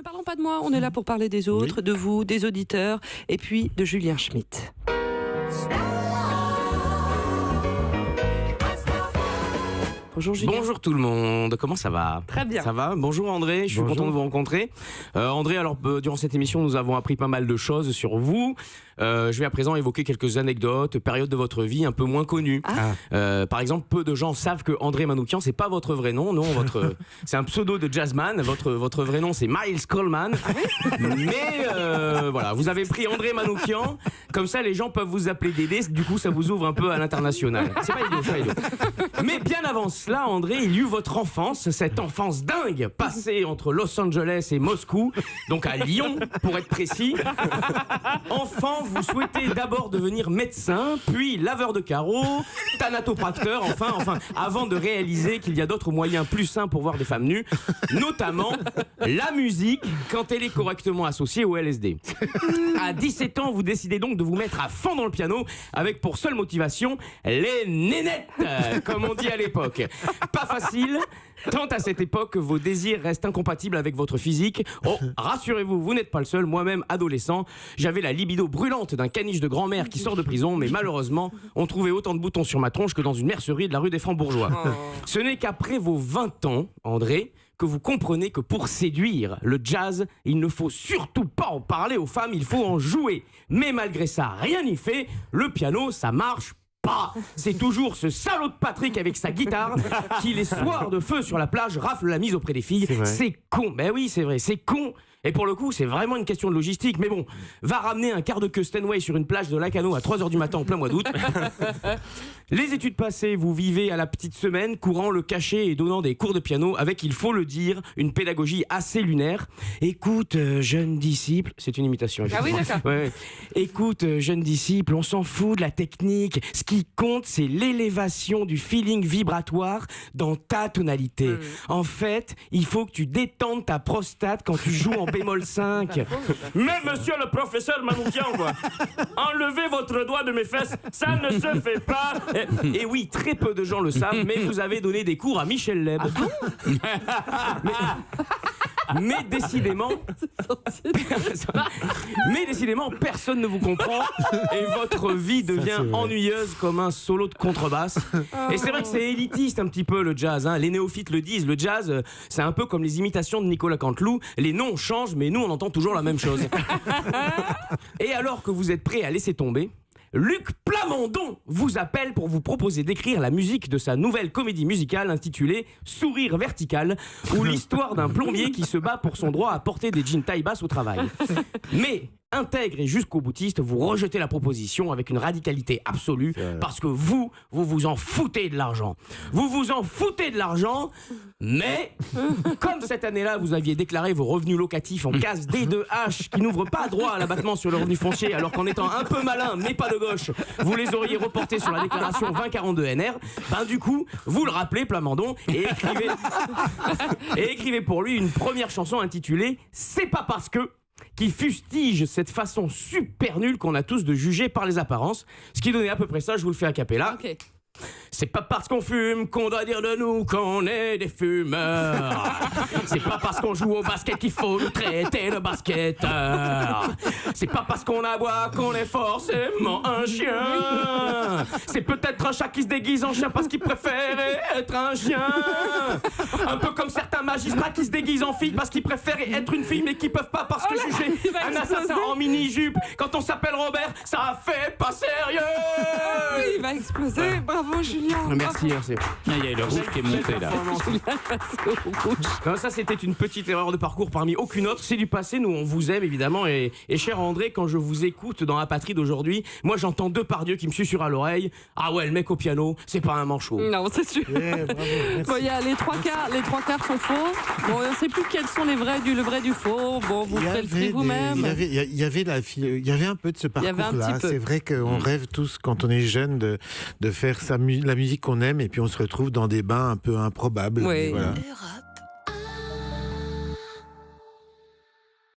parlons pas de moi, on est là pour parler des autres, de vous, des auditeurs, et puis de Julien Schmitt. Bonjour Julien. Bonjour tout le monde, comment ça va? Très bien. Ça va? Bonjour André, je suis content de vous rencontrer. André, alors durant cette émission, nous avons appris pas mal de choses sur vous. Je vais à présent évoquer quelques anecdotes, périodes de votre vie un peu moins connues. Par exemple, peu de gens savent que André Manoukian, c'est pas votre vrai nom, non, c'est un pseudo de jazzman. Votre vrai nom, c'est Miles Coleman. Mais voilà, vous avez pris André Manoukian, comme ça les gens peuvent vous appeler Dédé, du coup ça vous ouvre un peu à l'international. C'est pas idiot, c'est pas idiot. Mais bien avant cela, André, il y eut votre enfance, cette enfance dingue, passée entre Los Angeles et Moscou, donc à Lyon pour être précis. Enfant, vous souhaitez d'abord devenir médecin, puis laveur de carreaux, thanatopracteur, enfin, avant de réaliser qu'il y a d'autres moyens plus sains pour voir des femmes nues, notamment la musique, quand elle est correctement associée au LSD. À 17 ans, vous décidez donc de vous mettre à fond dans le piano, avec pour seule motivation les nénettes, comme on dit à l'époque. Pas facile, tant à cette époque vos désirs restent incompatibles avec votre physique. Oh, rassurez-vous, vous n'êtes pas le seul. Moi-même, adolescent, j'avais la libido brûlante d'un caniche de grand-mère qui sort de prison, mais malheureusement, on trouvait autant de boutons sur ma tronche que dans une mercerie de la rue des Francs-Bourgeois. Ce n'est qu'après vos 20 ans, André, que vous comprenez que pour séduire le jazz, il ne faut surtout pas en parler aux femmes, il faut en jouer. Mais malgré ça, rien n'y fait, le piano, ça marche pas. C'est toujours ce salaud de Patrick avec sa guitare qui, les soirs de feu sur la plage, rafle la mise auprès des filles. C'est con. Ben oui, c'est vrai, c'est con. Et pour le coup, c'est vraiment une question de logistique. Mais bon, va ramener un quart de queue Steinway sur une plage de Lacanau à 3h du matin en plein mois d'août. Les études passées, vous vivez à la petite semaine, courant le cachet et donnant des cours de piano avec, il faut le dire, une pédagogie assez lunaire. Écoute, jeune disciple, c'est une imitation. Ah oui, d'accord. Ouais. Écoute, jeune disciple, on s'en fout de la technique. Ce qui compte, c'est l'élévation du feeling vibratoire dans ta tonalité. En fait, il faut que tu détendes ta prostate quand tu joues en bémol 5. Mais monsieur le professeur Manoukian, quoi, enlevez votre doigt de mes fesses, ça ne se fait pas. Et oui, très peu de gens le savent, mais vous avez donné des cours à Michel Leb. Mais décidément, personne ne vous comprend et votre vie devient ennuyeuse comme un solo de contrebasse. Et c'est vrai que c'est élitiste un petit peu le jazz, hein. Les néophytes le disent, le jazz, c'est un peu comme les imitations de Nicolas Canteloup. Les noms changent, mais nous on entend toujours la même chose. Et alors que vous êtes prêt à laisser tomber, Luc Plamondon vous appelle pour vous proposer d'écrire la musique de sa nouvelle comédie musicale intitulée Sourire vertical, ou l'histoire d'un plombier qui se bat pour son droit à porter des jeans taille basse au travail. Mais intègre et jusqu'au boutiste, vous rejetez la proposition avec une radicalité absolue parce que vous vous en foutez de l'argent. Vous vous en foutez de l'argent, mais comme cette année-là, vous aviez déclaré vos revenus locatifs en case D2H qui n'ouvrent pas droit à l'abattement sur le revenu foncier, alors qu'en étant un peu malin, mais pas de gauche, vous les auriez reportés sur la déclaration 2042 NR, ben du coup, vous le rappelez, Plamondon, et écrivez pour lui une première chanson intitulée « C'est pas parce que » qui fustige cette façon super nulle qu'on a tous de juger par les apparences. Ce qui donnait à peu près ça, je vous le fais a cappella. Ok. C'est pas parce qu'on fume qu'on doit dire de nous qu'on est des fumeurs. C'est pas parce qu'on joue au basket qu'il faut nous traiter de basketteurs. C'est pas parce qu'on aboie qu'on est forcément un chien. C'est peut-être un chat qui se déguise en chien parce qu'il préfère être un chien. Un peu comme certains magistrats qui se déguisent en fille parce qu'ils préfèrent être une fille mais qui peuvent pas parce que juger un assassin en mini-jupe quand on s'appelle Robert, ça fait pas sérieux. Il va exploser. Bravo Julien. Merci. Il y a le rouge qui est monté là. Non, ça c'était une petite erreur de parcours parmi aucune autre. C'est du passé, nous on vous aime évidemment. Et cher André, quand je vous écoute dans la patrie d'aujourd'hui, moi j'entends Depardieu qui me susurre à l'oreille. Ah ouais, le mec au piano, c'est pas un manchot. Non, c'est sûr. Bon, il y a les trois quarts sont faux. Bon, on ne sait plus quels sont le vrai du faux. Bon, vous faites le tri vous-même. Il y avait un peu de ce parcours-là. C'est vrai qu'on rêve tous quand on est jeune de faire la musique qu'on aime et puis on se retrouve dans des bains un peu improbables. Oui. Voilà. Europe.